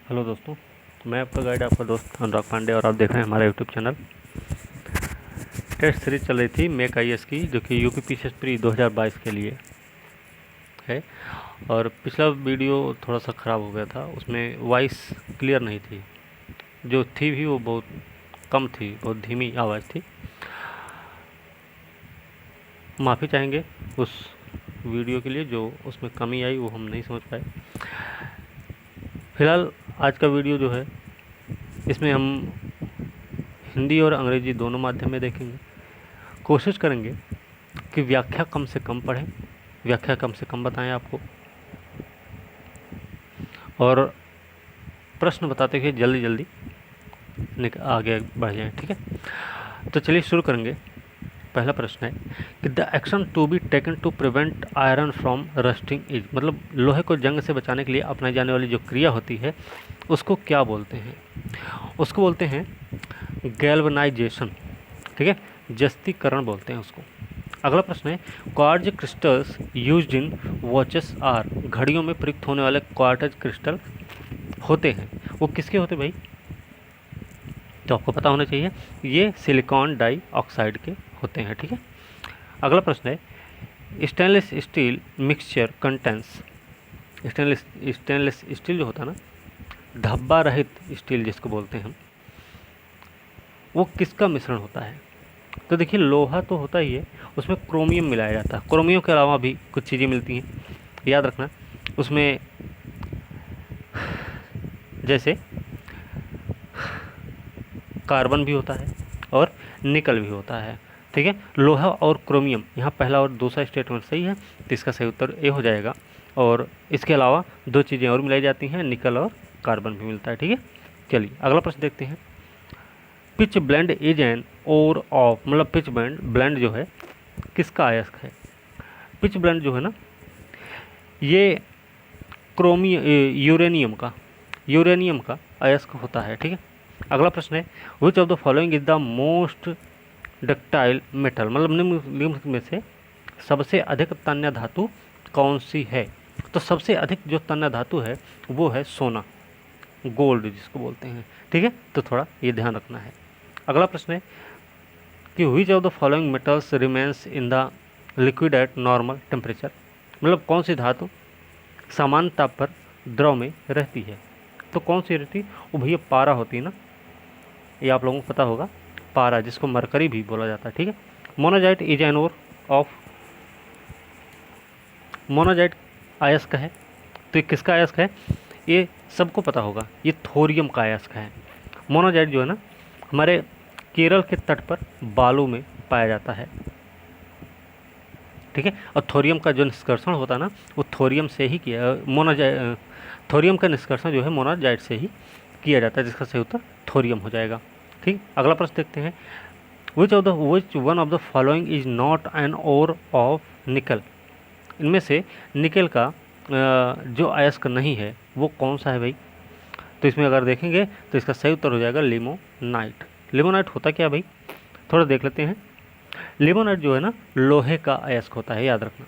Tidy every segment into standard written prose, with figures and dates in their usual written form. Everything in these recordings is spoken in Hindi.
हेलो दोस्तों, मैं आपका गाइड, आपका दोस्त अनुराग पांडे, और आप देख रहे हैं हमारा यूट्यूब चैनल। टेस्ट सीरीज चल रही थी मेक आईएएस की, जो कि यूपी पीसीएस प्री 2022 के लिए है। और पिछला वीडियो थोड़ा सा ख़राब हो गया था, उसमें वॉइस क्लियर नहीं थी, जो थी भी वो बहुत कम थी, बहुत धीमी आवाज़ थी। माफ़ी चाहेंगे उस वीडियो के लिए, जो उसमें कमी आई वो हम नहीं समझ पाए। फ़िलहाल आज का वीडियो जो है, इसमें हम हिंदी और अंग्रेजी दोनों माध्यम में देखेंगे। कोशिश करेंगे कि व्याख्या कम से कम पढ़ें, व्याख्या कम से कम बताएं आपको, और प्रश्न बताते हुए जल्दी जल्दी आगे बढ़ जाएं। ठीक है, तो चलिए शुरू करेंगे। पहला प्रश्न है कि the action to be taken to prevent iron from rusting is, मतलब लोहे को जंग से बचाने के लिए अपनाई जाने वाली जो क्रिया होती है उसको क्या बोलते हैं? उसको बोलते हैं गैल्वनाइजेशन। ठीक है, जस्तीकरण बोलते हैं उसको। अगला प्रश्न है quartz crystals used in watches are, घड़ियों में प्रयुक्त होने वाले क्वार्ट्ज क्रिस्टल होते हैं, वो किसके होते भाई? तो आपको पता होना चाहिए, ये सिलिकॉन डाइऑक्साइड के होते हैं। ठीक है, अगला प्रश्न है stainless steel mixture contains, stainless steel जो होता है ना, धब्बा रहित स्टील जिसको बोलते हैं हम, वो किसका मिश्रण होता है? तो देखिए, लोहा तो होता ही है, उसमें क्रोमियम मिलाया जाता है। क्रोमियम के अलावा भी कुछ चीज़ें मिलती हैं, याद रखना। उसमें जैसे कार्बन भी होता है और निकल भी होता है। ठीक है, लोहा और क्रोमियम, यहाँ पहला और दूसरा स्टेटमेंट सही है, तो इसका सही उत्तर ए हो जाएगा। और इसके अलावा दो चीज़ें और मिलाई जाती हैं, निकल और कार्बन भी मिलता है। ठीक है, चलिए अगला प्रश्न देखते हैं। Pitchblende is an ore of, मतलब पिच ब्लेंड जो है किसका अयस्क है? पिच ब्लेंड जो है ना, ये यूरेनियम का अयस्क होता है। ठीक है, अगला प्रश्न है which of the following is the most ductile metal, मतलब निम्न में से सबसे अधिक तन्य धातु कौन सी है? तो सबसे अधिक जो तन्य धातु है वो है सोना, गोल्ड जिसको बोलते हैं। ठीक है, तो थोड़ा ये ध्यान रखना है। अगला प्रश्न है कि which of the following metals remains in the liquid at normal temperature, मतलब कौन सी धातु सामान्य ताप पर द्रव में रहती है? तो कौन सी रहती? वो भैया पारा होती है ना, ये आप लोगों को पता होगा, पारा जिसको मरकरी भी बोला जाता है। ठीक है, monazite is an ore of, monazite अयस्क है, तो ये किसका अयस्क है? ये सबको पता होगा, ये थोरियम का अयस्क है। मोनाजाइट जो है ना, हमारे केरल के तट पर बालू में पाया जाता है। ठीक है, और थोरियम का जो निष्कर्षण होता है ना, वो थोरियम से ही किया, थोरियम का निष्कर्षण जो है मोनाजाइट से ही किया जाता है, जिसका सही उत्तर थोरियम हो जाएगा। ठीक, अगला प्रश्न देखते हैं। Which one of the following is not an ore of nickel, इनमें से निकल का जो अयस्क नहीं है वो कौन सा है भाई? तो इसमें अगर देखेंगे तो इसका सही उत्तर हो जाएगा लिमोनाइट। लिमोनाइट होता क्या भाई, थोड़ा देख लेते हैं। लिमोनाइट जो है ना, लोहे का अयस्क होता है, याद रखना।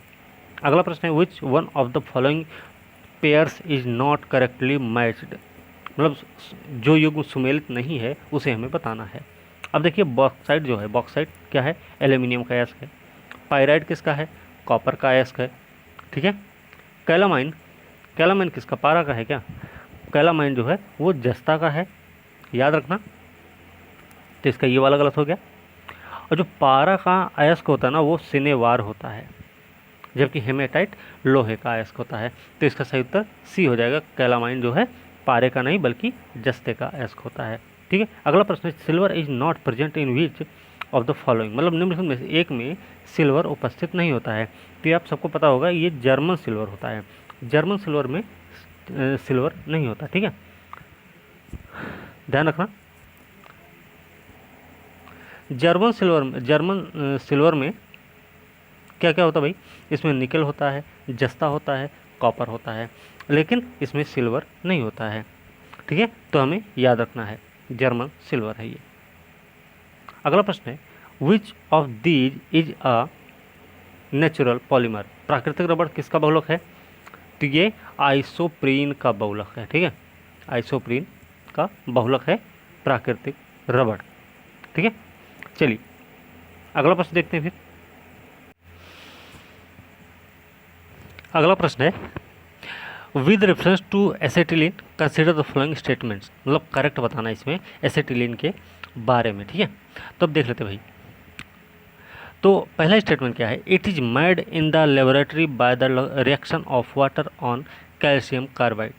अगला प्रश्न है which one of the following pairs is not correctly matched, मतलब जो युग्म सुमेलित नहीं है उसे हमें बताना है। अब देखिए, बॉक्साइट जो है, बॉक्साइट क्या है? एल्यूमिनियम का अयस्क है। पायराइट किसका है? कॉपर का अयस्क है। ठीक है, कैलामाइन, कैलामाइन किसका? पारा का है क्या? कैलामाइन जो है वो जस्ता का है, याद रखना। तो इसका ये वाला गलत हो गया। और जो पारा का अयस्क होता है ना, वो सिनेवार होता है, जबकि हेमेटाइट लोहे का अयस्क होता है। तो इसका सही उत्तर सी हो जाएगा, कैलामाइन जो है पारे का नहीं बल्कि जस्ते का अयस्क होता है। ठीक है, अगला प्रश्न है silver is not present in which of the following, मतलब निम्नलिखित में से एक में सिल्वर उपस्थित नहीं होता है। तो ये आप सबको पता होगा, ये जर्मन सिल्वर होता है। जर्मन सिल्वर में सिल्वर नहीं होता। ठीक है, ध्यान रखना। जर्मन सिल्वर में क्या क्या होता है भाई? इसमें निकल होता है, जस्ता होता है, कॉपर होता है, लेकिन इसमें सिल्वर नहीं होता है। ठीक है, तो हमें याद रखना है, जर्मन सिल्वर है ये। अगला प्रश्न है which of these is a natural polymer, प्राकृतिक रबड़ किसका बहुलक है? तो ये आइसोप्रीन का बहुलक है। ठीक है, आइसोप्रीन का बहुलक है प्राकृतिक रबड़। ठीक है, चलिए अगला प्रश्न देखते हैं। फिर अगला प्रश्न है with reference to acetylene consider the following statements, मतलब करेक्ट बताना इसमें एसेटिलीन के बारे में। ठीक है, तो अब देख लेते भाई। तो पहला स्टेटमेंट क्या है, it is made in the laboratory by the reaction of water on calcium carbide.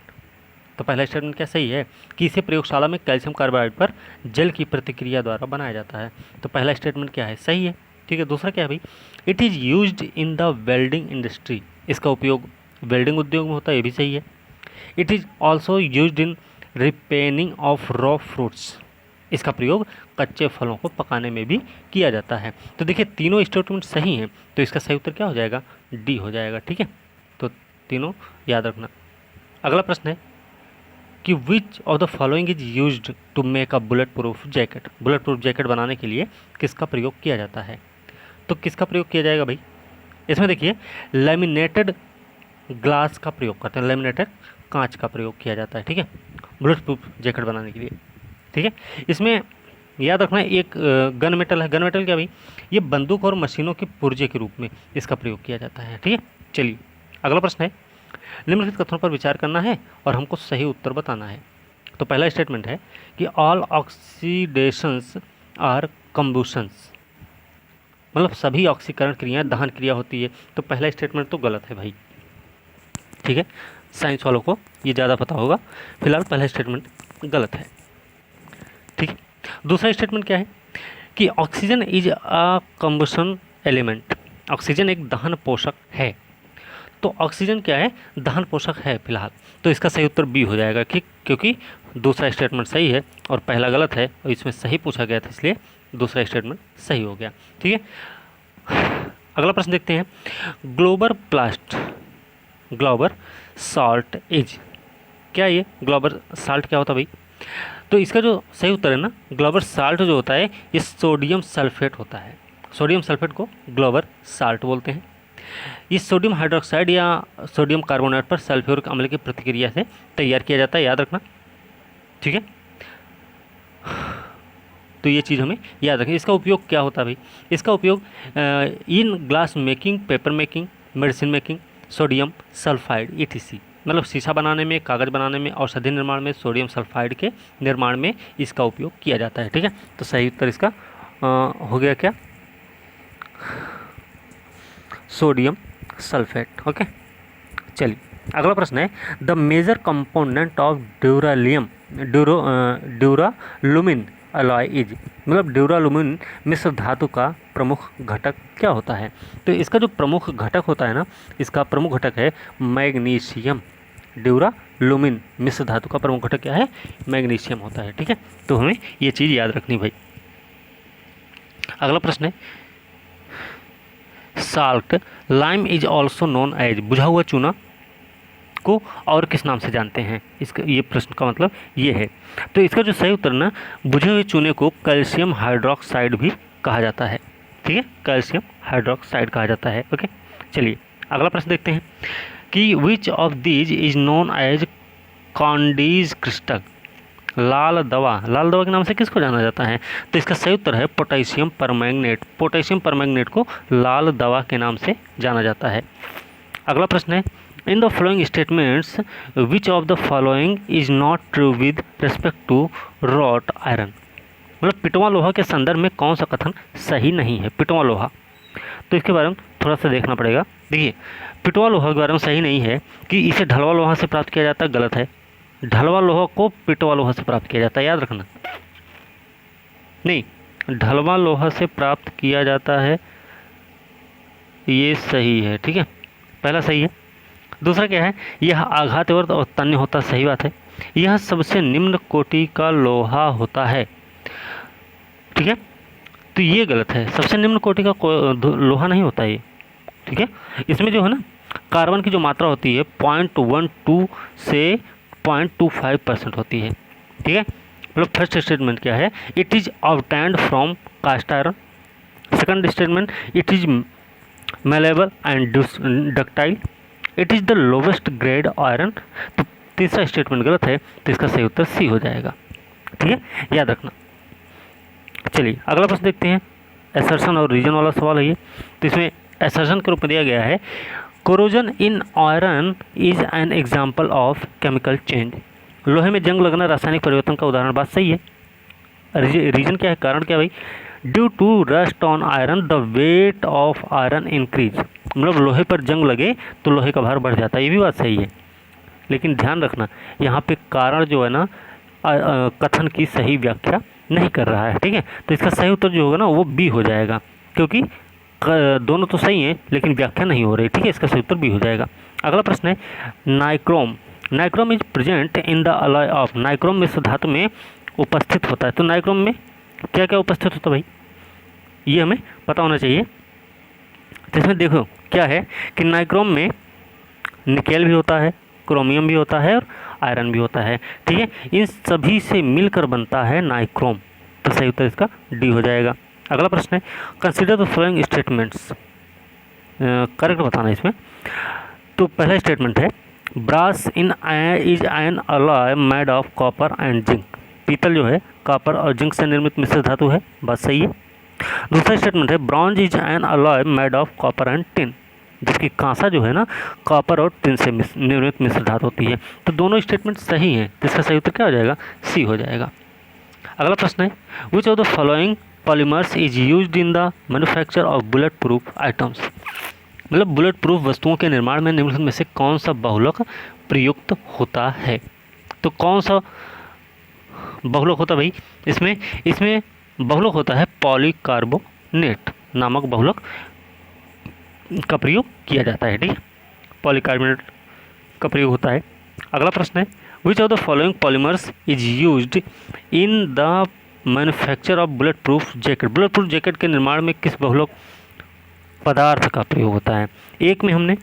तो पहला स्टेटमेंट क्या सही है कि इसे प्रयोगशाला में कैल्शियम कार्बाइड पर जल की प्रतिक्रिया द्वारा बनाया जाता है। तो पहला स्टेटमेंट क्या है, सही है। ठीक है, दूसरा क्या है भाई, it is used in the welding industry, इसका उपयोग वेल्डिंग उद्योग में होता है, ये भी सही है। It is also used in ripening of raw fruits, इसका प्रयोग कच्चे फलों को पकाने में भी किया जाता है। तो देखिए तीनों स्टेटमेंट सही हैं, तो इसका सही उत्तर क्या हो जाएगा, डी हो जाएगा। ठीक है, तो तीनों याद रखना। अगला प्रश्न है कि which of the following is used to make a bulletproof jacket, bulletproof jacket बनाने के लिए किसका प्रयोग किया जाता है। तो किसका प्रयोग किया जाएगा भाई, इसमें देखिए लैमिनेटेड ग्लास का प्रयोग करते हैं, लैमिनेटेड कांच का प्रयोग किया जाता है। ठीक है, बुलेट प्रूफ जैकेट बनाने के लिए। ठीक है, इसमें याद रखना एक गन मेटल है, गन मेटल क्या भाई, ये बंदूक और मशीनों के पुर्जे के रूप में इसका प्रयोग किया जाता है। ठीक है, चलिए अगला प्रश्न है निम्नलिखित कथनों पर विचार करना है और हमको सही उत्तर बताना है। तो पहला स्टेटमेंट है कि ऑल ऑक्सीडेशंस आर कंबुशंस, मतलब सभी ऑक्सीकरण क्रियाएं दहन क्रिया होती है। तो पहला स्टेटमेंट तो गलत है भाई। ठीक है, साइंस वालों को ये ज़्यादा पता होगा, फिलहाल पहला स्टेटमेंट गलत है। ठीक है, दूसरा स्टेटमेंट क्या है कि oxygen is a combustion element, oxygen एक दहन पोषक है। तो ऑक्सीजन क्या है, दहन पोषक है फिलहाल, तो इसका सही उत्तर बी हो जाएगा कि क्योंकि दूसरा स्टेटमेंट सही है और पहला गलत है और इसमें सही पूछा गया था, इसलिए दूसरा स्टेटमेंट सही हो गया। ठीक है, अगला प्रश्न देखते हैं। ग्लोबर साल्ट इज, क्या ये ग्लोबर साल्ट क्या होता है भाई, तो इसका जो सही उत्तर है ना, ग्लोबर साल्ट जो होता है ये सोडियम सल्फेट होता है, सोडियम सल्फेट को ग्लोबर साल्ट बोलते हैं। ये सोडियम हाइड्रोक्साइड या सोडियम कार्बोनेट पर सल्फ्यूरिक अम्ल की प्रतिक्रिया से तैयार किया जाता है, याद रखना। ठीक है, तो ये चीज़ हमें याद रखें। इसका उपयोग क्या होता है भाई, इसका उपयोग in glass making, paper making, medicine making, sodium sulphide ETC, मतलब शीशा बनाने में, कागज़ बनाने में, औषधि निर्माण में, सोडियम सल्फाइड के निर्माण में इसका उपयोग किया जाता है। ठीक है, तो सही उत्तर इसका हो गया क्या, सोडियम सल्फेट। ओके, चलिए अगला प्रश्न है the major component of duralumin alloy is, मतलब ड्यूरालुमिन मिश्र धातु का प्रमुख घटक क्या होता है। तो इसका जो प्रमुख घटक होता है ना, इसका प्रमुख घटक है मैग्नीशियम। ड्यूरालुमिन मिश्र धातु का प्रमुख घटक क्या है, मैग्नीशियम होता है। ठीक है, तो हमें ये चीज़ याद रखनी भाई। अगला प्रश्न है salt lime is also known as, बुझा हुआ चूना को और किस नाम से जानते हैं, इसका ये प्रश्न का मतलब ये है। तो इसका जो सही उत्तर ना, बुझे हुए चूने को कैल्शियम हाइड्रोक्साइड भी कहा जाता है। ठीक है, कैल्शियम हाइड्रोक्साइड कहा जाता है। ओके, चलिए अगला प्रश्न देखते हैं कि which of these is known as Condy's crystal, लाल दवा के नाम से किसको जाना जाता है। तो इसका सही उत्तर है पोटेशियम परमैंगनेट, पोटेशियम परमैंगनेट को लाल दवा के नाम से जाना जाता है। अगला प्रश्न है in the following statements which of the following is not true with respect to wrought iron, मतलब पिटवा लोहा के संदर्भ में कौन सा कथन सही नहीं है। पिटवा लोहा, तो इसके बारे में थोड़ा सा देखना पड़ेगा। देखिए पिटवा लोहा के बारे में सही नहीं है कि इसे ढलवा लोहा से प्राप्त किया जाता है, गलत है। ढलवा लोहा को पिटवा लोहा से प्राप्त किया जाता है, याद रखना। नहीं, ढलवा लोहा से प्राप्त किया जाता है, ये सही है। ठीक है, पहला सही है। दूसरा क्या है, यह आघातवर्त और तन्य होता, सही बात है। यह सबसे निम्न कोटि का लोहा होता है। ठीक है, तो ये गलत है, सबसे निम्न कोटि का लोहा नहीं होता ये। ठीक है, इसमें जो है ना कार्बन की जो मात्रा होती है 0.12 से 0.25% होती है। ठीक है, मतलब फर्स्ट स्टेटमेंट क्या है, it is obtained from cast iron. Second statement it is malleable and ductile, it is the lowest grade iron. तो तीसरा स्टेटमेंट गलत है, तो इसका सही उत्तर सी हो जाएगा। ठीक है, याद रखना। चलिए अगला प्रश्न देखते हैं। एसर्शन और रीजन वाला सवाल है ये। तो इसमें एसर्शन के रूप में दिया गया है, corrosion in iron is an example of chemical change. लोहे में जंग लगना रासायनिक परिवर्तन का उदाहरण। बात सही है। रीजन क्या है, कारण क्या है भाई? Due to rust on iron the weight of iron increase. मतलब लोहे पर जंग लगे तो लोहे का भार बढ़ जाता है, ये भी बात सही है। लेकिन ध्यान रखना यहाँ पे कारण जो है ना कथन की सही व्याख्या नहीं कर रहा है। ठीक है, तो इसका सही उत्तर जो होगा ना वो बी हो जाएगा, क्योंकि दोनों तो सही हैं लेकिन व्याख्या नहीं हो रही। ठीक है, इसका सही उत्तर बी हो जाएगा। अगला प्रश्न है nichrome. Nichrome is present in the alloy of. Nichrome में धातु में उपस्थित होता है। तो नाइक्रोम में क्या क्या उपस्थित होता है भाई, ये हमें पता होना चाहिए। तो इसमें देखो क्या है कि नाइक्रोम में निकेल भी होता है, क्रोमियम भी होता है और आयरन भी होता है। ठीक है, इन सभी से मिलकर बनता है नाइक्रोम। तो सही उत्तर इसका डी हो जाएगा। अगला प्रश्न है consider the following statements. Correct बताना इसमें। तो पहला स्टेटमेंट है brass in is an alloy made of copper and zinc. पीतल जो है कॉपर और जिंक से निर्मित मिश्र धातु है। बात सही है। दूसरा स्टेटमेंट है bronze is an alloy made of copper and tin. जबकि कांसा जो है ना कॉपर और टिन से निर्मित मिश्र धातु होती है। तो दोनों स्टेटमेंट सही हैं, तो इसका सही उत्तर क्या हो जाएगा? सी हो जाएगा। अगला प्रश्न है which of the following polymers is used in the manufacture of bullet proof items. मतलब बुलेट प्रूफ वस्तुओं के निर्माण में निम्नलिखित में से कौन सा बहुलक प्रयुक्त होता है? तो कौन सा बहुलक होता भाई? इसमें बहुलक होता है पॉलीकार्बोनेट नामक बहुलक का प्रयोग किया जाता है। ठीक है, पॉलीकार्बोनेट का प्रयोग होता है। अगला प्रश्न है which of the following polymers is used in the manufacture of bullet proof jacket. Bulletproof jacket के निर्माण में किस बहुलक पदार्थ का प्रयोग होता है? एक में हमने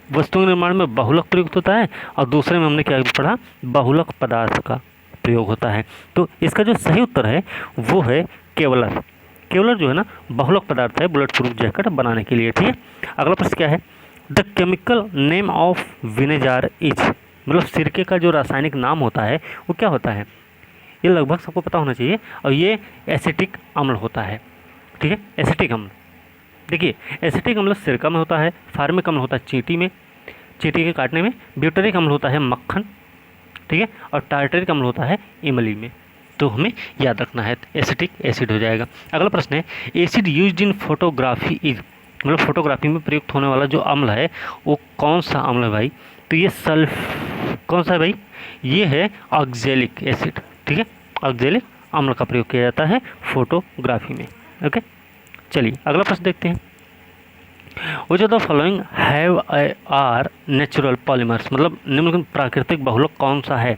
वस्तुओं के निर्माण में बहुलक प्रयुक्त होता है और दूसरे में हमने क्या पढ़ा? बहुलक पदार्थ का प्रयोग होता है। तो इसका जो सही उत्तर है वो है केवलर। केवलर जो है ना बहुलक पदार्थ है बुलेट प्रूफ जैकेट बनाने के लिए। ठीक है, अगला प्रश्न क्या है the chemical name of vinegar is. मतलब सिरके का जो रासायनिक नाम होता है वो क्या होता है? ये लगभग सबको पता होना चाहिए और ये एसिटिक अम्ल होता है। ठीक है, एसिटिक अम्ल। देखिए एसिटिक अम्ल सिरका में होता है, फार्मिक अम्ल होता है चींटी में, चींटी के काटने में, ब्यूटरिक अम्ल होता है मक्खन। ठीक है, और टार्टरिक अम्ल होता है इमली में। तो हमें याद रखना है एसिटिक एसिड हो जाएगा। अगला प्रश्न है acid used in photography is. मतलब फोटोग्राफी में प्रयुक्त होने वाला जो अम्ल है वो कौन सा अम्ल है भाई? तो ये कौन सा है भाई? ये है ऑक्जेलिक एसिड। ठीक है, ऑक्जेलिक अम्ल का प्रयोग किया जाता है फोटोग्राफी में। ओके, चलिए अगला प्रश्न देखते हैं which of the following have are natural polymers. मतलब निम्नलिखित प्राकृतिक बहुलक कौन सा है?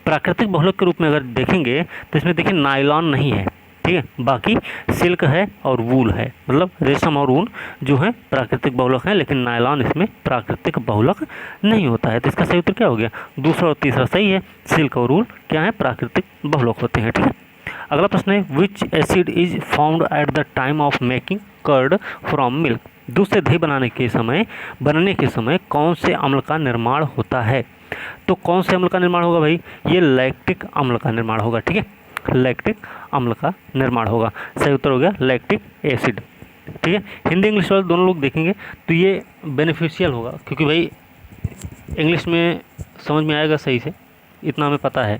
प्राकृतिक बहुलक के रूप में अगर देखेंगे तो इसमें देखिए नायलॉन नहीं है। ठीक है, बाकी सिल्क है और वूल है। मतलब रेशम और ऊन जो है प्राकृतिक बहुलक है, लेकिन नायलॉन इसमें प्राकृतिक बहुलक नहीं होता है। तो इसका सही उत्तर क्या हो गया? दूसरा और तीसरा सही है। सिल्क और वूल क्या है? प्राकृतिक बहुलक होते हैं। ठीक है, अगला प्रश्न है which acid is found at the time of making curd from milk. दूध से दही बनने के समय कौन से अम्ल का निर्माण होता है? तो कौन से अम्ल का निर्माण होगा भाई? ये लैक्टिक अम्ल का निर्माण होगा। ठीक है, लैक्टिक अम्ल का निर्माण होगा। सही उत्तर हो गया लैक्टिक एसिड। ठीक है, हिंदी इंग्लिश वाले दोनों लोग देखेंगे तो ये बेनिफिशियल होगा, क्योंकि भाई इंग्लिश में समझ में आएगा सही से, इतना हमें पता है।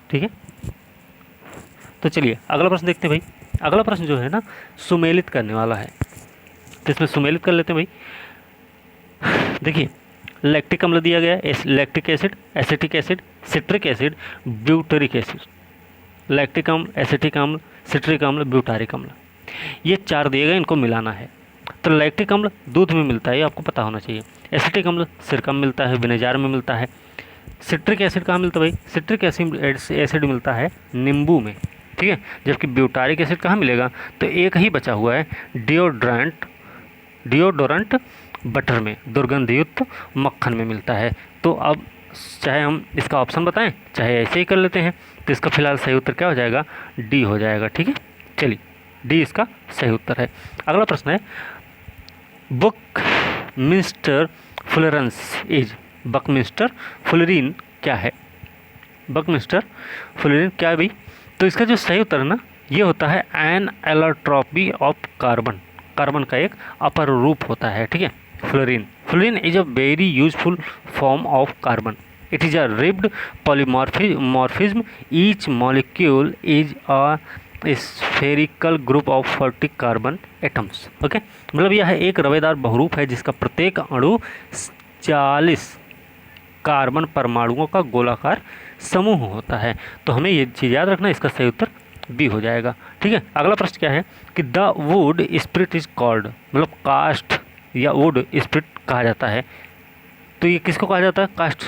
ठीक है, तो चलिए अगला प्रश्न देखते हैं भाई। अगला प्रश्न जो है ना सुमेलित करने वाला है, तो इसमें सुमेलित कर लेते हैं भाई। देखिए लैक्टिक अम्ल दिया गया है, lactic acid, acetic acid, citric acid, butyric acid. Lactic अम्ल, एसिटिक अम्ल, सिट्रिक अम्ल, ब्यूटारिक अम्ल, ये चार दिए गए, इनको मिलाना है। तो लैक्टिक अम्ल दूध में मिलता है, ये आपको पता होना चाहिए। एसिटिक अम्ल सिरका में मिलता है, विनेजार में मिलता है। सिट्रिक एसिड कहाँ मिलता है भाई? सिट्रिक एसिड मिलता है नींबू में। ठीक है, जबकि ब्यूटारिक एसिड कहाँ मिलेगा? तो एक ही बचा हुआ है डिओडोरेंट बटर में, दुर्गंधयुक्त मक्खन में मिलता है। तो अब चाहे हम इसका ऑप्शन बताएं चाहे ऐसे ही कर लेते हैं, तो इसका फिलहाल सही उत्तर क्या हो जाएगा? डी हो जाएगा। ठीक है, चलिए डी इसका सही उत्तर है। अगला प्रश्न है buckminster fullerene is. Buckminster fullerene क्या है? बकमिस्टर फ्लोरीन क्या है भाई? तो इसका जो सही उत्तर है ना, ये होता है an allotropy of carbon. Carbon का एक अपर रूप होता है, ठीक है, fullerene. Fullerene is a very useful form of carbon. It is a ribbed polymorphism. Each molecule is a spherical group of 40 carbon atoms. Okay, मतलब यह एक रवेदार बहुरूप है जिसका प्रत्येक अणु 40 कार्बन परमाणुओं का गोलाकार समूह होता है। तो हमें ये चीज़ याद रखना, इसका सही उत्तर बी हो जाएगा, ठीक है। अगला प्रश्न क्या है कि the wood spirit is called, मतलब कास्ट या वुड स्प्रिट कहा जाता है। तो ये किसको कहा जाता है? कास्ट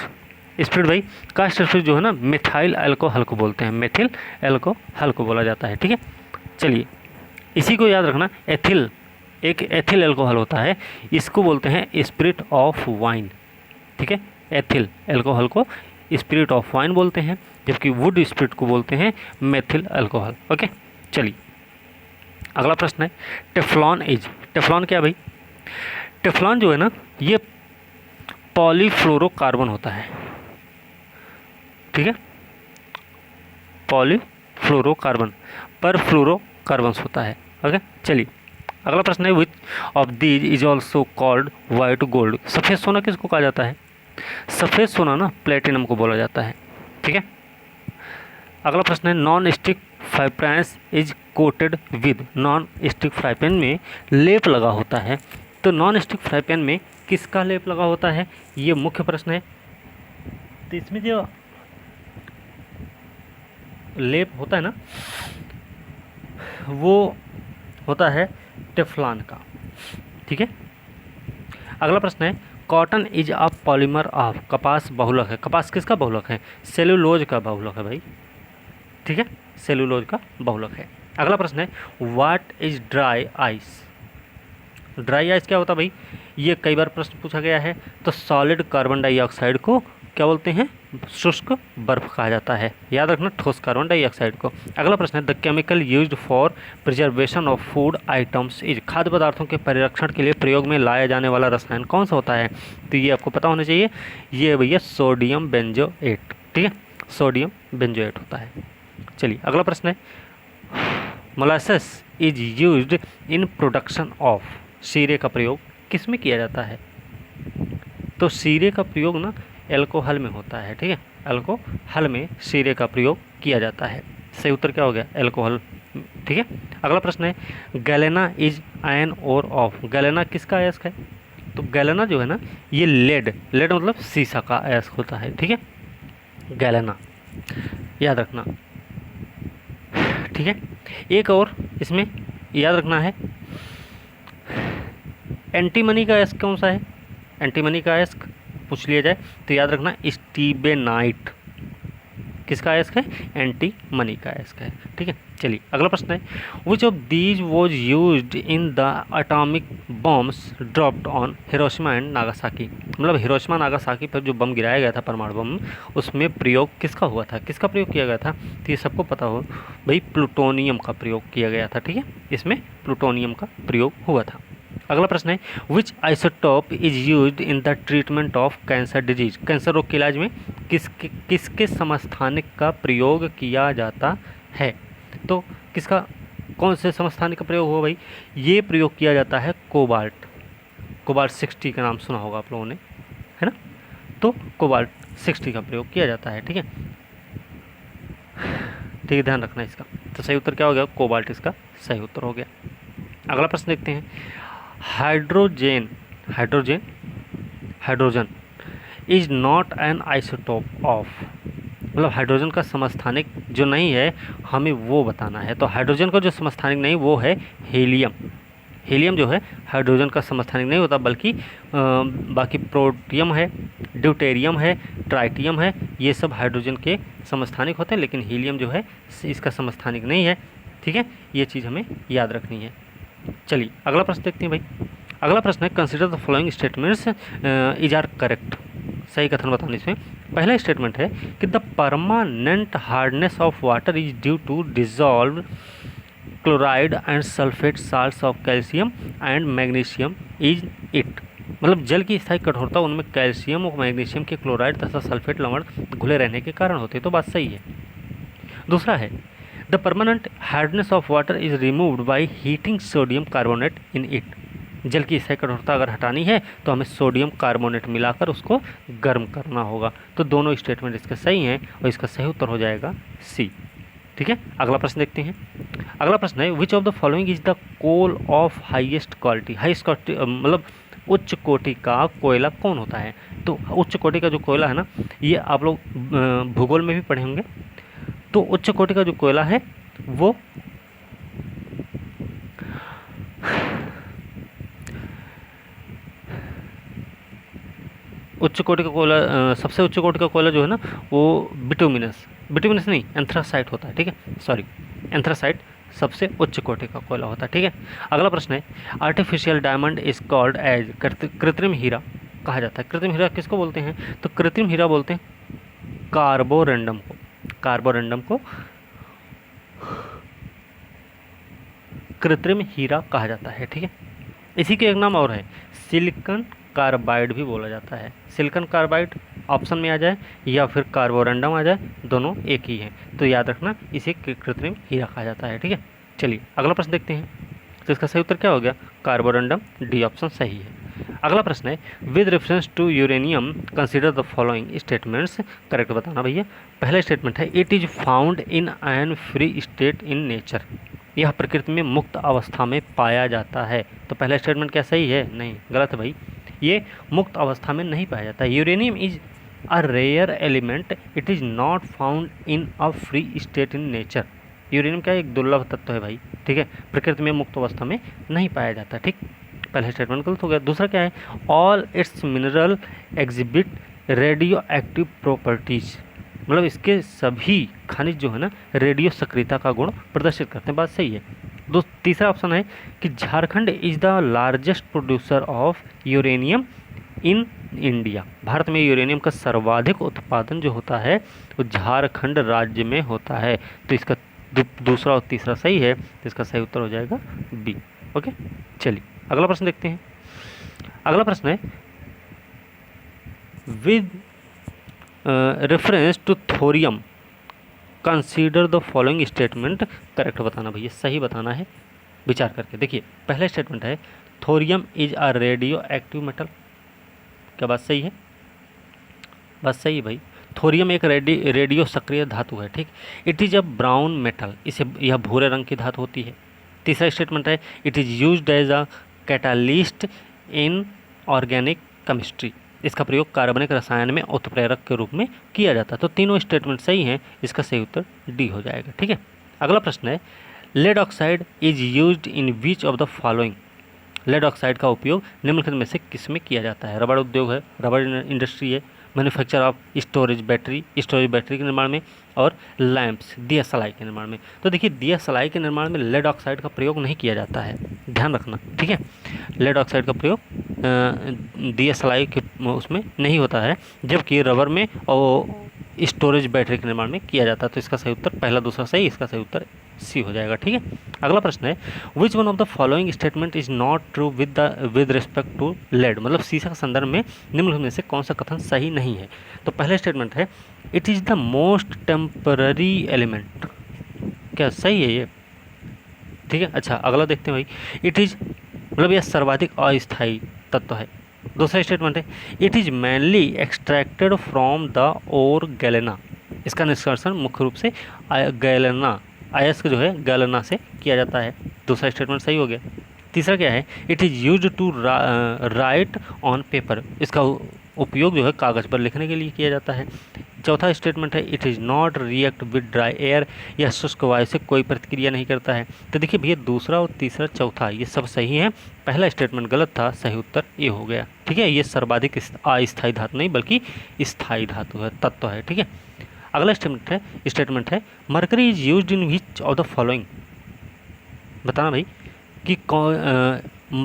स्प्रिट भाई। कास्ट स्प्रिट जो है ना, मिथाइल अल्कोहल को बोलते हैं, मेथिल अल्कोहल को बोला जाता है, ठीक है। चलिए, इसी को याद रखना, एथिल, एक एथिल अल्कोहल होता है, इसको बोलते हैं स्पिरिट ऑफ वाइन, ठीक है। एथिल अल्कोहल को स्पिरिट ऑफ वाइन बोलते हैं, जबकि वुड स्पिरिट को बोलते हैं मेथिल अल्कोहल। ओके, चलिए अगला प्रश्न है टेफ्लॉन इज। टेफ्लॉन क्या भाई? टेफ्लॉन जो है ना, ये पॉलीफ्लोरोकार्बन होता है, ठीक है, पॉलीफ्लोरोकार्बन पर फ्लोरोकार्बन्स होता है। ओके, चलिए अगला प्रश्न है which of these is also called white gold. सफ़ेद सोना किसको कहा जाता है? सफ़ेद सोना ना प्लेटिनम को बोला जाता है, ठीक है। अगला प्रश्न है non stick fry pan is coated with. Non stick fry pan में लेप लगा होता है, तो नॉन स्टिक फ्राई पैन में किसका लेप लगा होता है, ये मुख्य प्रश्न है। तो इसमें जो लेप होता है ना, वो होता है टेफ्लॉन का, ठीक है। अगला प्रश्न है cotton is a polymer of. कपास बहुलक है। कपास किसका बहुलक है? सेलुलोज का बहुलक है भाई, ठीक है, सेलुलोज का बहुलक है। अगला प्रश्न है what is dry ice. Dry ice क्या होता है भाई? ये कई बार प्रश्न पूछा गया है। तो सॉलिड कार्बन डाइऑक्साइड को क्या बोलते हैं? शुष्क बर्फ कहा जाता है। याद रखना, ठोस कार्बन डाइऑक्साइड को। अगला प्रश्न है the chemical used for preservation of food items is. खाद्य पदार्थों के परिरक्षण के लिए प्रयोग में लाया जाने वाला रसायन कौन सा होता है? तो ये आपको पता होना चाहिए, ये भैया सोडियम बेंजोएट, ठीक है, सोडियम बेंजोएट होता है। चलिए अगला प्रश्न है molasses is used in production of. शीरे का प्रयोग किस में किया जाता है? तो शीरे का प्रयोग ना एल्कोहल में होता है, ठीक है, एल्कोहल में शीरे का प्रयोग किया जाता है। सही उत्तर क्या हो गया? एल्कोहल, ठीक है। अगला प्रश्न है galena is an ore of. Galena किसका अयस्क है? तो गैलेना जो है ना, ये लेड मतलब सीसा का अयस्क होता है, ठीक है, गैलेना, याद रखना, ठीक है। एक और इसमें याद रखना है एंटीमनी का अयस्क कौन सा है? एंटीमनी का अयस्क पूछ लिया जाए तो याद रखना स्टीबेनाइट किसका अयस्क है? एंटीमनी का अयस्क है, ठीक है। चलिए अगला प्रश्न है which of these was used in the atomic bombs dropped on Hiroshima and Nagasaki. मतलब हिरोशिमा नागासाकी पर जो बम गिराया गया था, परमाणु बम, उसमें प्रयोग किसका हुआ था? किसका प्रयोग किया गया था? तो ये सबको पता हो भाई, प्लूटोनियम का प्रयोग किया गया था, ठीक है, इसमें प्लूटोनियम का प्रयोग हुआ था। अगला प्रश्न है which isotope is used in the treatment of cancer disease. Cancer रोग के इलाज में किसके समस्थानिक का प्रयोग किया जाता है? तो किसका, कौन से समस्थानिक का प्रयोग हुआ भाई? ये प्रयोग किया जाता है कोबाल्ट। कोबाल्ट 60 का नाम सुना होगा आप लोगों ने, है ना। तो कोबाल्ट 60 का प्रयोग किया जाता है, ठीक है, ठीक है, ध्यान रखना इसका। तो सही उत्तर क्या हो गया? कोबाल्ट इसका सही उत्तर हो गया। अगला प्रश्न देखते हैं hydrogen is not N isotope of. मतलब हाइड्रोजन का समस्थानिक जो नहीं है, हमें वो बताना है। तो हाइड्रोजन का जो समस्थानिक नहीं वो है हीलियम। हीलियम जो है हाइड्रोजन का समस्थानिक नहीं होता, बल्कि बाकी प्रोटियम है, ड्यूटेरियम है, ट्राइटियम है, ये सब हाइड्रोजन के समस्थानिक होते हैं, लेकिन हीलियम जो है इसका समस्थानिक नहीं है, ठीक है, ये चीज़ हमें याद रखनी है। चलिए अगला प्रश्न देखते हैं भाई। अगला प्रश्न है consider the following statements is are correct. सही कथन बताना इसमें। पहला स्टेटमेंट है कि the permanent hardness of water is due to dissolve chloride and sulphate salts of calcium and magnesium is it. मतलब जल की स्थायी कठोरता उनमें कैल्शियम और मैग्नीशियम के क्लोराइड तथा सल्फेट लवण घुले रहने के कारण होते हैं। तो बात सही है। दूसरा है the permanent hardness of water is removed by heating sodium carbonate in it. जल की स्थायी कठोरता अगर हटानी है तो हमें सोडियम कार्बोनेट मिलाकर उसको गर्म करना होगा। तो दोनों स्टेटमेंट इसके सही हैं और इसका सही उत्तर हो जाएगा सी। ठीक है, अगला प्रश्न देखते हैं। अगला प्रश्न है which of the following is the coal of highest quality. Highest quality मतलब उच्च कोटि का कोयला कौन होता है। तो उच्च कोटि का जो कोयला है ना, ये आप लोग भूगोल में भी पढ़े होंगे। तो उच्च कोटि का जो कोयला है वो उच्च कोटि का कोयला, सबसे उच्च कोटि का कोयला जो है ना वो बिटुमिनस नहीं एंथ्रासाइट होता है। ठीक है, सॉरी, एंथ्रासाइट सबसे उच्च कोटि का कोयला होता है। ठीक है, अगला प्रश्न है artificial diamond is called as, कृत्रिम हीरा कहा जाता है। कृत्रिम हीरा किसको बोलते हैं? तो कृत्रिम हीरा बोलते हैं कार्बोरेंडम को। कार्बोरेंडम को कृत्रिम हीरा कहा जाता है। ठीक है, इसी के एक नाम और है सिलिकॉन कार्बाइड भी बोला जाता है। सिलिकॉन कार्बाइड ऑप्शन में आ जाए या फिर कार्बोरेंडम आ जाए, दोनों एक ही है। तो याद रखना इसे कृत्रिम हीरा कहा जाता है। ठीक है, चलिए अगला प्रश्न देखते हैं। तो इसका सही उत्तर क्या हो गया? कार्बोरेंडम, डी ऑप्शन सही है। अगला प्रश्न है with reference to uranium consider the following statements. Correct बताना भैया। पहला स्टेटमेंट है it is found in an free state in nature. यह प्रकृति में मुक्त अवस्था में पाया जाता है। तो पहला स्टेटमेंट क्या सही है? नहीं, गलत है भाई, ये मुक्त अवस्था में नहीं पाया जाता है। Uranium is a rare element, it is not found in a free state in nature. Uranium क्या एक दुर्लभ तत्व है भाई। ठीक है, प्रकृति में मुक्त अवस्था में नहीं पाया जाता। ठीक, पहला स्टेटमेंट गलत हो गया। दूसरा क्या है all it's mineral exhibit radio active properties, मतलब इसके सभी खनिज जो है ना रेडियो सक्रियता का गुण प्रदर्शित करते हैं। बात सही है। तीसरा ऑप्शन है कि Jharkhand is the largest producer of uranium in India. Bharat में यूरेनियम का सर्वाधिक उत्पादन जो होता है वो झारखंड राज्य में होता है। तो इसका दूसरा और तीसरा सही है, तो इसका सही उत्तर हो जाएगा बी। ओके, चलिए अगला प्रश्न देखते हैं। अगला प्रश्न है with reference to thorium consider the following statement. Correct बताना भैया, सही बताना है विचार करके। देखिए पहला स्टेटमेंट है thorium is a radio active metal. क्या बात सही है? बात सही है भाई। थोरियम एक रेडियो सक्रिय धातु है। ठीक, it is a brown metal, इसे यह भूरे रंग की धातु होती है। तीसरा स्टेटमेंट है it is used as a catalyst in organic chemistry. इसका प्रयोग कार्बनिक रसायन में उत्प्रेरक के रूप में किया जाता है। तो तीनों स्टेटमेंट सही हैं, इसका सही उत्तर डी हो जाएगा। ठीक है, अगला प्रश्न है lead oxide is used in which of the following. Lead oxide का उपयोग निम्नलिखित में से किस में किया जाता है? रबड़ उद्योग है, रबड़ इंडस्ट्री है, मैन्युफैक्चर ऑफ स्टोरेज बैटरी के निर्माण में, और लैंप्स दिया सलाई के निर्माण में। तो देखिए दिया सलाई के निर्माण में लेड ऑक्साइड का प्रयोग नहीं किया जाता है, ध्यान रखना। ठीक है, लेड ऑक्साइड का प्रयोग दिया सलाई के उसमें नहीं होता है, जबकि रबर में और स्टोरेज बैटरी के निर्माण में किया जाता है। तो इसका सही उत्तर पहला दूसरा सही, इसका सही उत्तर सी हो जाएगा। ठीक है, अगला प्रश्न है which one of the following statement is not true with respect to lead. मतलब सीसा के संदर्भ में निम्नलिखित में से कौन सा कथन सही नहीं है? तो पहला स्टेटमेंट है it is the most temporary element. क्या सही है ये? ठीक है, अच्छा अगला देखते हैं भाई। इट इज़ मतलब यह सर्वाधिक अस्थायी तत्व है। दूसरा स्टेटमेंट है it is mainly extracted from the ore galena. इसका निष्कर्षण मुख्य रूप से गैलेना अयस्क जो है गैलेना से किया जाता है। दूसरा स्टेटमेंट सही हो गया। तीसरा क्या है it is used to write on paper. इसका उपयोग जो है कागज़ पर लिखने के लिए किया जाता है। चौथा स्टेटमेंट है it is not react with dry air. यह शुष्क वायु से कोई प्रतिक्रिया नहीं करता है। तो देखिए भैया दूसरा और तीसरा चौथा ये सब सही है, पहला स्टेटमेंट गलत था, सही उत्तर ये हो गया। ठीक है, ये सर्वाधिक अस्थायी धातु नहीं बल्कि स्थायी धातु है, तत्व है। ठीक है, अगला स्टेटमेंट है mercury is used in which of the following. बताना भाई कि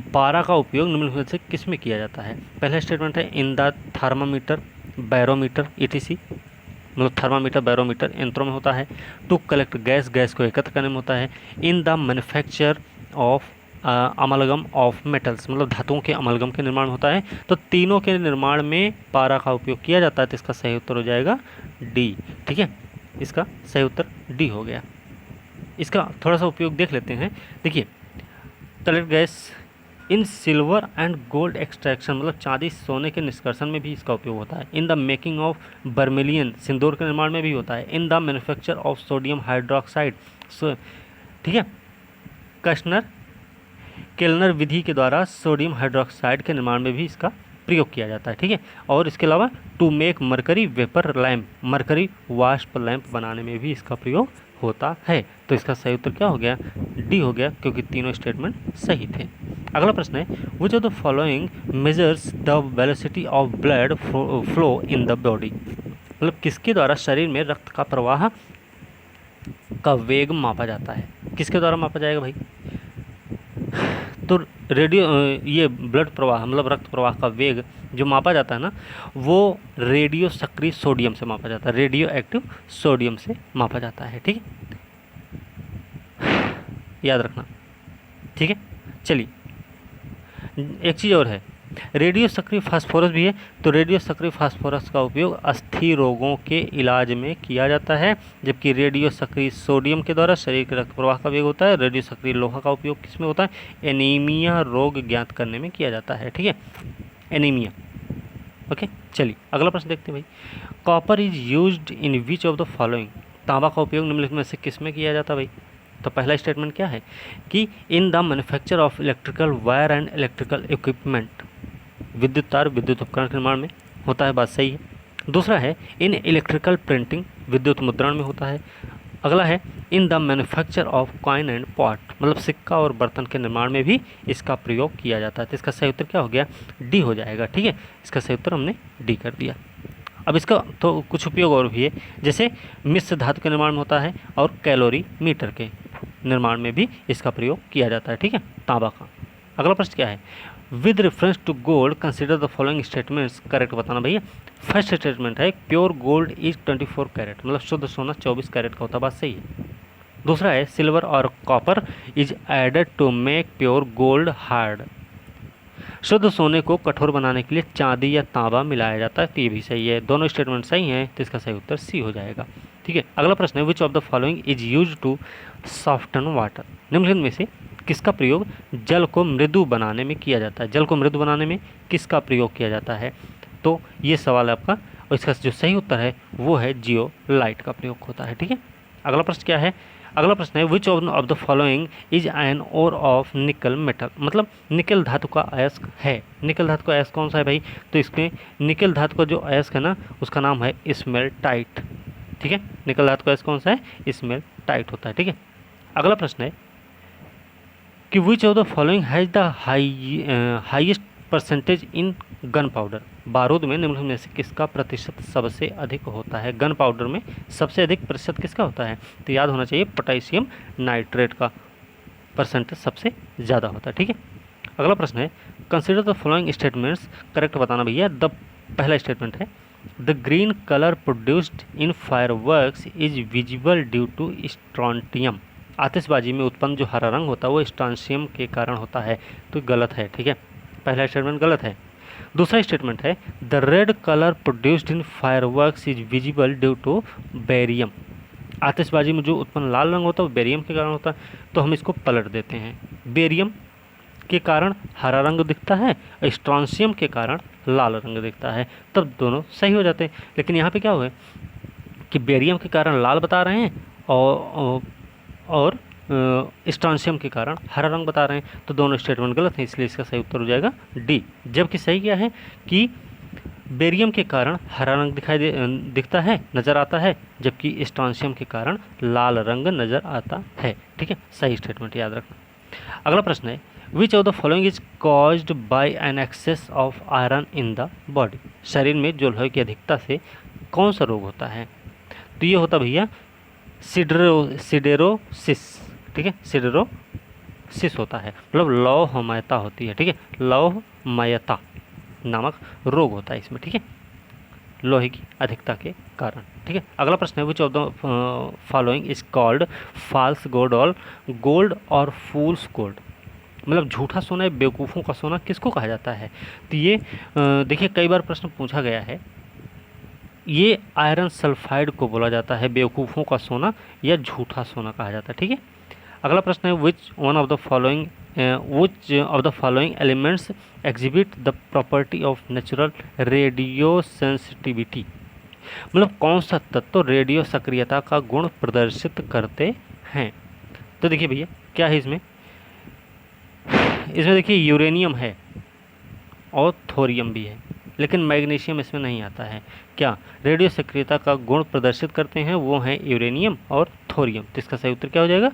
पारा का उपयोग निम्नलिखित से किस में किया जाता है? पहला स्टेटमेंट है in the thermometer, barometer ETC, मतलब थर्मामीटर बैरोमीटर यंत्रों में होता है। टू कलेक्ट गैस को एकत्र करने में होता है। In the manufacture of amalgam of metals, मतलब धातुओं के अमलगम के निर्माण होता है। तो तीनों के निर्माण में पारा का उपयोग किया जाता है, तो इसका सही उत्तर हो जाएगा डी। ठीक है, इसका सही उत्तर डी हो गया। इसका थोड़ा सा उपयोग देख लेते हैं। देखिए, colour gas in silver and gold extraction, मतलब चांदी सोने के निष्कर्षण में भी इसका उपयोग होता है। इन द मेकिंग ऑफ बर्मिलियन, सिंदूर के निर्माण में भी होता है। In the manufacture of sodium hydroxide, ठीक है, कश्नर केल्नर विधि के द्वारा सोडियम हाइड्रोक्साइड के निर्माण में भी इसका प्रयोग किया जाता है। ठीक है, और इसके अलावा to make mercury vapour lamp, mercury वाष्प लैंप बनाने में भी इसका प्रयोग होता है। तो इसका सही उत्तर क्या हो गया? डी हो गया, क्योंकि तीनों स्टेटमेंट सही थे। अगला प्रश्न है, which of the following measures the velocity of blood flow in the body, मतलब किसके द्वारा शरीर में रक्त का प्रवाह का वेग मापा जाता है? किसके द्वारा मापा जाएगा भाई? तो रेडियो ये ब्लड प्रवाह, मतलब रक्त प्रवाह का वेग जो मापा जाता है ना, वो रेडियो सक्रिय सोडियम से मापा जाता है, रेडियो एक्टिव सोडियम से मापा जाता है। ठीक है, याद रखना। ठीक है, चलिए एक चीज़ और है, रेडियो सक्रिय फास्फोरस भी है। तो रेडियो सक्रिय फास्फोरस का उपयोग अस्थि रोगों के इलाज में किया जाता है, जबकि रेडियो सक्रिय सोडियम के द्वारा शरीर के रक्त प्रवाह का वेग होता है। रेडियो सक्रिय लोहा का उपयोग किस में होता है? एनीमिया रोग ज्ञात करने में किया जाता है। ठीक है, एनीमिया। ओके, चलिए अगला प्रश्न देखते हैं भाई। Copper is used in which of the following, तांबा का उपयोग निम्नलिखित में से किस में किया जाता है भाई? तो पहला स्टेटमेंट क्या है कि in the manufacture of electrical wire and electrical equipment, विद्युत तार विद्युत उपकरण के निर्माण में होता है, बात सही है। दूसरा है इन इलेक्ट्रिकल प्रिंटिंग, विद्युत मुद्रण में होता है। अगला है in the manufacture of coin and pot, मतलब सिक्का और बर्तन के निर्माण में भी इसका प्रयोग किया जाता है। तो इसका सही उत्तर क्या हो गया? डी हो जाएगा। ठीक है, इसका सही उत्तर हमने डी कर दिया। अब इसका तो कुछ उपयोग और भी है, जैसे मिश्र धातु के निर्माण में होता है और कैलोरी मीटर के निर्माण में भी इसका प्रयोग किया जाता है। ठीक है, तांबा का। अगला प्रश्न क्या है? With reference to gold consider the following statements, correct बताना भैया। फर्स्ट स्टेटमेंट है प्योर गोल्ड इज 24 कैरेट, मतलब शुद्ध सोना 24 कैरेट का होता है, बात सही है। दूसरा है सिल्वर और copper is added to make pure gold hard, शुद्ध सोने को कठोर बनाने के लिए चांदी या तांबा मिलाया जाता है, तो ये भी सही है। दोनों स्टेटमेंट सही हैं, तो इसका सही उत्तर सी हो जाएगा। ठीक है, अगला प्रश्न है which of the following is use to soften water, निम्नलिखित में से किसका प्रयोग जल को मृदु बनाने में किया जाता है? जल को मृदु बनाने में किसका प्रयोग किया जाता है? तो ये सवाल है आपका, और इसका जो सही उत्तर है वो है जियोलाइट का प्रयोग होता है। ठीक है, अगला प्रश्न क्या है? अगला प्रश्न है which of the following is an ore of nickel metal, मतलब निकल धातु का अयस्क है। निकल धातु का अयस्क कौन सा है भाई? तो इसमें निकल धातु का जो अयस्क है ना, उसका नाम है स्मेल्टाइट। ठीक है, निकल धातु का अयस्क कौन सा है? स्मेल्टाइट होता है। ठीक है, अगला प्रश्न है कि which of the following has the highest percentage in gun powder, बारूद में निम्नलिखित में से किसका प्रतिशत सबसे अधिक होता है? गन पाउडर में सबसे अधिक प्रतिशत किसका होता है? तो याद होना चाहिए पोटेशियम नाइट्रेट का परसेंटेज सबसे ज़्यादा होता है। ठीक है, अगला प्रश्न है consider the following statements, correct बताना भैया। द पहला स्टेटमेंट है the green colour produced in fireworks is visible due to strontium, आतिशबाजी में उत्पन्न जो हरा रंग होता है वो स्ट्रॉन्टियम के कारण होता है, तो गलत है। ठीक है, पहला स्टेटमेंट गलत है। दूसरा स्टेटमेंट है the red colour produced in fireworks is visible due to barium, आतिशबाजी में जो उत्पन्न लाल रंग होता है वो बेरियम के कारण होता है, तो हम इसको पलट देते हैं। बेरियम के कारण हरा रंग दिखता है, स्ट्रॉन्शियम के कारण लाल रंग दिखता है, तब दोनों सही हो जाते हैं। लेकिन यहाँ पे क्या हुआ कि बेरियम के कारण लाल बता रहे हैं और स्ट्रॉन्शियम के कारण हरा रंग बता रहे हैं, तो दोनों स्टेटमेंट गलत हैं, इसलिए इसका सही उत्तर हो जाएगा डी। जबकि सही क्या है कि बेरियम के कारण हरा रंग दिखता है, नज़र आता है, जबकि स्ट्रॉन्शियम के कारण लाल रंग नज़र आता है। ठीक है, सही स्टेटमेंट याद रखना। अगला प्रश्न है which of the following is caused by an excess of iron in the body, शरीर में जो लोहे की अधिकता से कौन सा रोग होता है? तो ये होता भैया सिडेरोसिस। ठीक है, सिडेरोसिस होता है, मतलब लौहमयता होती है। ठीक है, लौहमयता नामक रोग होता है इसमें। ठीक है, लोहे की अधिकता के कारण। ठीक है, अगला प्रश्न है which of the following is called false gold और फूल्स गोल्ड, मतलब झूठा सोना या बेवकूफ़ों का सोना किसको कहा जाता है? तो ये देखिए कई बार प्रश्न पूछा गया है, ये आयरन सल्फाइड को बोला जाता है बेवकूफ़ों का सोना या झूठा सोना कहा जाता है। ठीक है, अगला प्रश्न है which of the following elements exhibit the property of natural radio sensitivity. मतलब कौन सा तत्व रेडियो सक्रियता का गुण प्रदर्शित करते हैं? तो देखिए भैया क्या है इसमें देखिए यूरेनियम है और थोरियम भी है, लेकिन मैग्नीशियम इसमें नहीं आता है। क्या रेडियो सक्रियता का गुण प्रदर्शित करते हैं? वो हैं यूरेनियम और थोरियम। तो इसका सही उत्तर क्या हो जाएगा?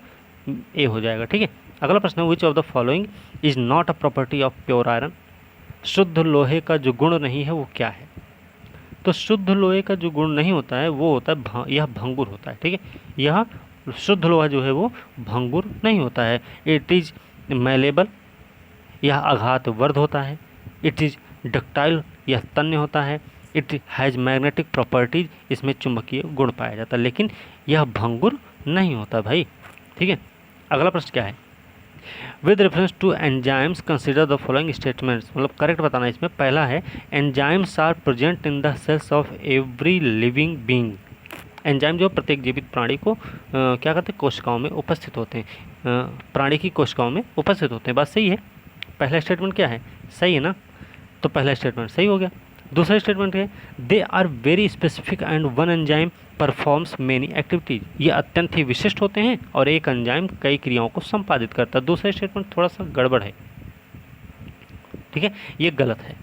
ए हो जाएगा। ठीक है, अगला प्रश्न है which of the following is not a property of pure iron. शुद्ध लोहे का जो गुण नहीं है वो क्या है? तो शुद्ध लोहे का जो गुण नहीं होता है वो होता है यह भंगुर होता है। ठीक है, यह शुद्ध लोहा जो है वो भंगुर नहीं होता है। इट इज मेलेबल, यह आघातवर्ध होता है। इट इज डक्टाइल, यह तन्य होता है। इट हैज़ मैग्नेटिक प्रॉपर्टीज, इसमें चुंबकीय गुण पाया जाता है, लेकिन यह भंगुर नहीं होता भाई। ठीक है, अगला प्रश्न क्या है? With reference to enzymes consider the following statements. मतलब करेक्ट बताना है इसमें। पहला है enzymes are present in the cells of every living being. Enzyme जो प्रत्येक जीवित प्राणी को क्या करते हैं? कोशिकाओं में उपस्थित होते हैं। प्राणी की कोशिकाओं में उपस्थित होते हैं। बात सही है? पहला स्टेटमेंट क्या है? सही है ना? तो पहला स्टेटमेंट सही हो गया। दूसरा स्टेटमेंट है they are very specific and one enzyme performs many activities. ये अत्यंत ही विशिष्ट होते हैं और एक एंजाइम कई क्रियाओं को संपादित करता है। दूसरा स्टेटमेंट थोड़ा सा गड़बड़ है। ठीक है, ये गलत है।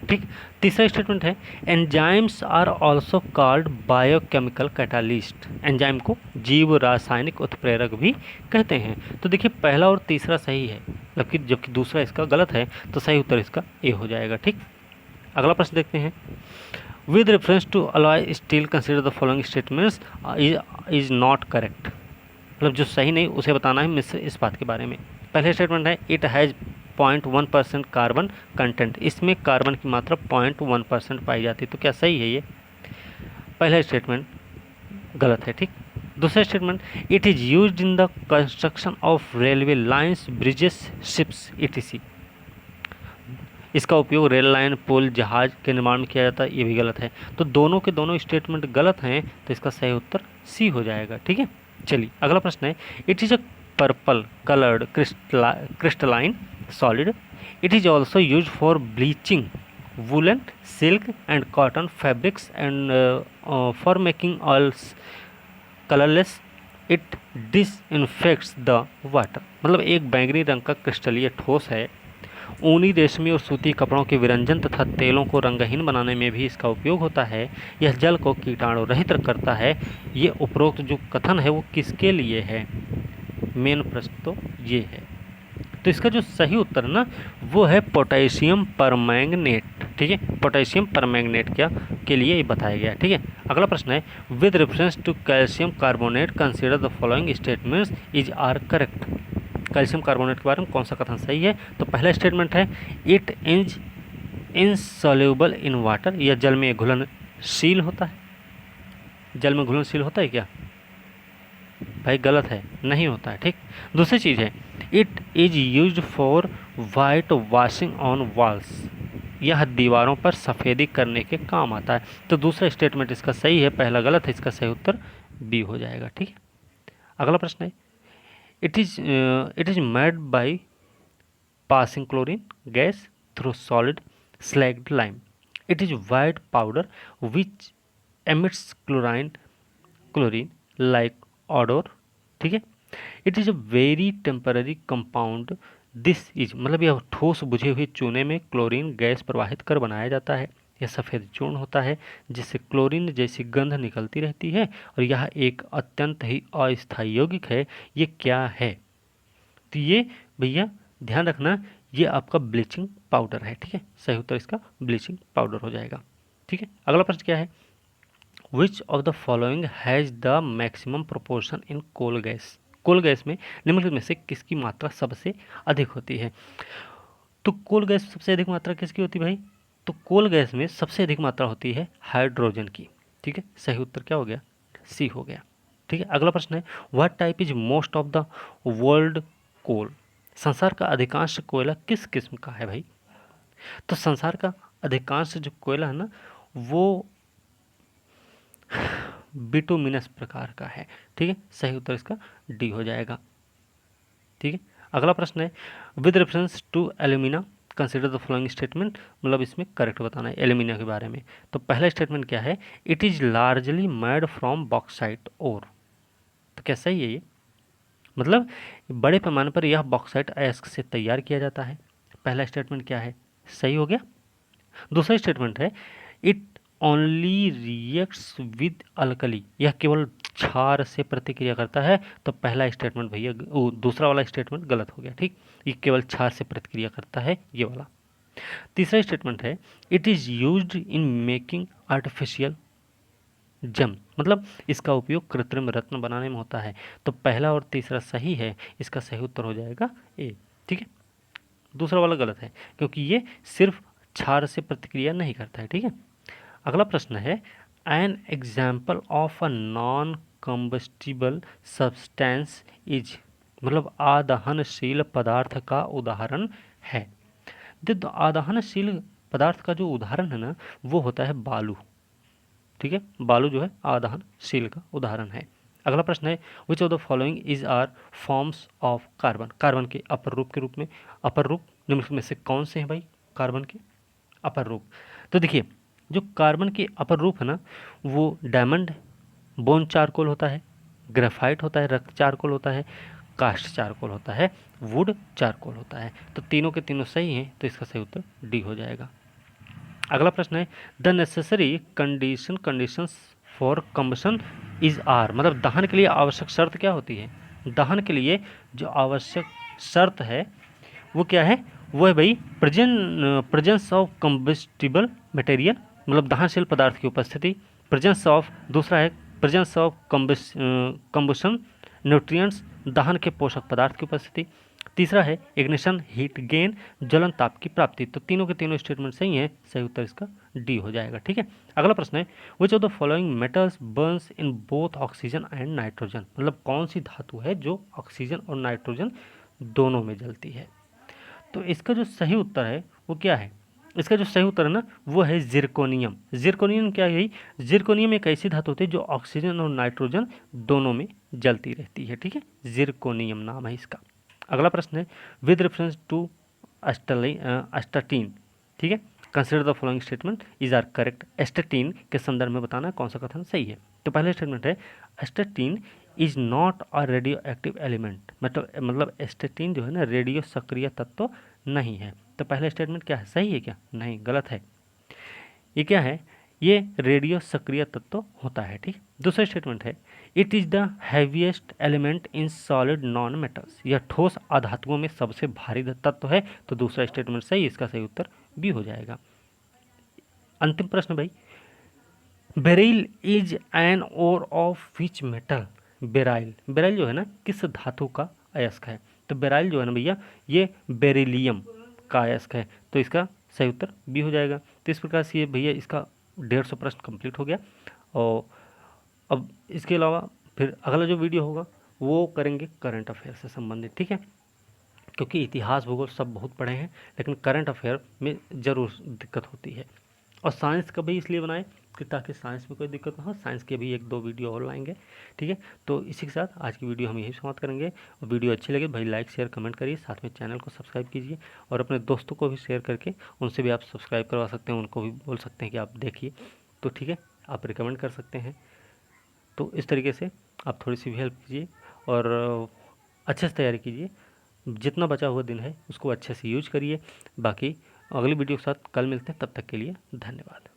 ठीक, तीसरा स्टेटमेंट है enzymes are also called biochemical catalyst. Enzyme को जीव रासायनिक उत्प्रेरक भी कहते हैं। तो देखिए पहला और तीसरा सही है, जबकि दूसरा इसका गलत है। तो सही उत्तर इसका ए हो जाएगा। ठीक, अगला प्रश्न देखते हैं। With reference to alloy steel consider the following statements is not correct. मतलब जो सही नहीं उसे बताना है मिश्र इस्पात के बारे में। पहले स्टेटमेंट है इट हैज़ 0.1% कार्बन कंटेंट। इसमें कार्बन की मात्रा 0.1% पाई जाती है। तो क्या सही है ये? पहला स्टेटमेंट गलत है। ठीक, दूसरा statement it is used in the construction of railway lines, bridges, ships etc। इसका उपयोग रेल लाइन, पुल, जहाज के निर्माण में किया जाता है। ये भी गलत है। तो दोनों के दोनों स्टेटमेंट गलत हैं। तो इसका सही उत्तर सी हो जाएगा। ठीक है, चलिए अगला प्रश्न है it is a purple coloured crystalline solid. It is also use for bleaching woollen, silk and cotton fabrics and for making oils colourless. It disinfects the water. मतलब एक बैंगनी रंग का क्रिस्टलीय ठोस है। ऊनी, रेशमी और सूती कपड़ों के विरंजन तथा तेलों को रंगहीन बनाने में भी इसका उपयोग होता है। यह जल को कीटाणु रहित करता है। ये उपरोक्त जो कथन है वो किसके लिए है? मेन प्रश्न तो ये है। तो इसका जो सही उत्तर ना वो है पोटेशियम परमैंगनेट। ठीक है, पोटेशियम परमैंगनेट क्या के लिए ये बताया गया। ठीक है, अगला प्रश्न है with reference to calcium carbonate consider the following statements is are correct. Calcium carbonate के बारे में कौन सा कथन सही है? तो पहला स्टेटमेंट है it is insoluble in water. यह जल में घुलनशील होता है। जल में घुलनशील होता है क्या भाई? गलत है, नहीं होता है। ठीक, दूसरी चीज़ है it is use for white washing on walls. यह दीवारों पर सफ़ेदी करने के काम आता है। तो दूसरा स्टेटमेंट इसका सही है, पहला गलत है। इसका सही उत्तर बी हो जाएगा। ठीक है, अगला प्रश्न है it is made by passing chlorine gas through solid slaked lime. It is white powder which emits chlorine like odour. ठीक है, it is a very temporary compound. This is मतलब यह ठोस बुझे हुए चूने में क्लोरीन गैस प्रवाहित कर बनाया जाता है। यह सफ़ेद चूर्ण होता है जिससे क्लोरीन जैसी गंध निकलती रहती है और यह एक अत्यंत ही अस्थायी यौगिक है। ये क्या है? तो ये भैया ध्यान रखना ये आपका ब्लीचिंग पाउडर है। ठीक है, सही उत्तर इसका ब्लीचिंग पाउडर हो जाएगा। ठीक है, अगला प्रश्न क्या है which of the following has the maximum proportion in coal gas. Coal gas में निम्नलिखित में से किसकी मात्रा सबसे अधिक होती है? तो कोल गैस सबसे अधिक मात्रा किसकी होती है भाई? तो कोल गैस में सबसे अधिक मात्रा होती है हाइड्रोजन की। ठीक है, सही उत्तर क्या हो गया? सी हो गया। ठीक है, अगला प्रश्न है what type is most of the world coal. संसार का अधिकांश कोयला किस किस्म का है भाई? तो संसार का अधिकांश जो कोयला है ना वो बिटुमिनस प्रकार का है। ठीक है, सही उत्तर इसका डी हो जाएगा। ठीक है, अगला प्रश्न है with reference to alumina consider the following statement, मतलब इसमें करेक्ट बताना है एल्यूमिना के बारे में। तो पहला स्टेटमेंट क्या है? It is largely made from bauxite ore. तो क्या सही है ये? मतलब बड़े पैमाने पर यह बॉक्साइट अयस्क से तैयार किया जाता है। पहला स्टेटमेंट क्या है? सही हो गया। दूसरा स्टेटमेंट है it only reacts with alkali, यह केवल क्षार से प्रतिक्रिया करता है। तो पहला स्टेटमेंट भैया, दूसरा वाला स्टेटमेंट गलत हो गया। ठीक, ये केवल क्षार से प्रतिक्रिया करता है, ये वाला। तीसरा स्टेटमेंट है it is used in making artificial जम, मतलब इसका उपयोग कृत्रिम रत्न बनाने में होता है। तो पहला और तीसरा सही है, इसका सही उत्तर हो जाएगा ए। ठीक है, दूसरा वाला गलत है क्योंकि ये सिर्फ क्षार से प्रतिक्रिया नहीं करता है। ठीक है, अगला प्रश्न है an example of a non combustible substance is, मतलब आदहनशील पदार्थ का उदाहरण है। तो आदहनशील पदार्थ का जो उदाहरण है ना वो होता है बालू। ठीक है, बालू जो है आदहनशील का उदाहरण है। अगला प्रश्न है which of the following is are forms of carbon, carbon के अपर रूप के रूप में, अपर रूप निम्नलिखित में से कौन से हैं भाई कार्बन के अपर रूप? तो देखिए जो कार्बन के अपर रूप है ना वो डायमंड बोन चारकोल होता है, ग्रेफाइट होता है, रक्त चारकोल होता है, कास्ट चारकोल होता है, वुड चारकोल होता है। तो तीनों के तीनों सही हैं, तो इसका सही उत्तर डी हो जाएगा। अगला प्रश्न है the necessary conditions for combustion is are, मतलब दहन के लिए आवश्यक शर्त क्या होती है? दहन के लिए जो आवश्यक शर्त है वो क्या है? वो है भाई प्रेजेंस ऑफ कम्बस्टिबल मटेरियल, मतलब दहनशील पदार्थ की उपस्थिति। प्रेजेंस ऑफ, दूसरा है प्रेजेंस ऑफ कम्बशन न्यूट्रिएंट्स, दहन के पोषक पदार्थ की उपस्थिति। तीसरा है इग्निशन हीट गेन, ज्वलन ताप की प्राप्ति। तो तीनों के तीनों स्टेटमेंट सही हैं, सही उत्तर इसका डी हो जाएगा। ठीक है, अगला प्रश्न है which of the following metals Burns in both oxygen and nitrogen, मतलब कौन सी धातु है जो ऑक्सीजन और नाइट्रोजन दोनों में जलती है? तो इसका जो सही उत्तर है वो क्या है? इसका जो सही उत्तर है ना वो है जिरकोनियम। जिरकोनियम क्या है? जिरकोनियम एक ऐसी धातु होती है जो ऑक्सीजन और नाइट्रोजन दोनों में जलती रहती है। ठीक है, जिरकोनियम नाम है इसका। अगला प्रश्न है विद रेफरेंस टू एस्टाटीन। ठीक है, consider the following statement is are correct. Astatine के संदर्भ में बताना कौन सा कथन सही है। तो पहला स्टेटमेंट है astatine is not a radio active element, मतलब एस्टाटीन जो है ना रेडियो सक्रिय तत्व नहीं है। तो पहला स्टेटमेंट क्या है? सही है क्या? नहीं, गलत है। ये क्या है? ये रेडियो सक्रिय तत्व होता है। ठीक, दूसरा स्टेटमेंट है it is the heaviest element in solid non metals, यह ठोस अधातुओं में सबसे भारी तत्व है। तो दूसरा स्टेटमेंट सही, इसका सही उत्तर बी हो जाएगा। अंतिम प्रश्न भाई, beryl is an ore of which metal? Beryl, beryl जो है ना किस धातु का अयस्क है? तो बेराइल जो है ना भैया ये बेरिलियम का अयस्क है। तो इसका सही उत्तर बी हो जाएगा। तो इस प्रकार से ये भैया इसका 150 प्रश्न कंप्लीट हो गया। और अब इसके अलावा फिर अगला जो वीडियो होगा वो करेंगे करंट अफेयर से संबंधित। ठीक है, क्योंकि इतिहास भूगोल सब बहुत पढ़े हैं लेकिन करंट अफेयर में ज़रूर दिक्कत होती है। और साइंस का भी इसलिए बनाए कि ताकि साइंस में कोई दिक्कत ना हो। साइंस के भी 1-2 वीडियो और लाएंगे। ठीक है, तो इसी के साथ आज की वीडियो हम यही समाप्त करेंगे। वीडियो अच्छी लगे भाई लाइक शेयर कमेंट करिए, साथ में चैनल को सब्सक्राइब कीजिए और अपने दोस्तों को भी शेयर करके उनसे भी आप सब्सक्राइब करवा सकते हैं, उनको भी बोल सकते हैं कि आप देखिए। तो ठीक है, आप रिकमेंड कर सकते हैं। तो इस तरीके से आप थोड़ी सी भी हेल्प कीजिए और अच्छे से तैयारी कीजिए। जितना बचा हुआ दिन है उसको अच्छे से यूज करिए। बाकी अगली वीडियो के साथ कल मिलते हैं, तब तक के लिए धन्यवाद।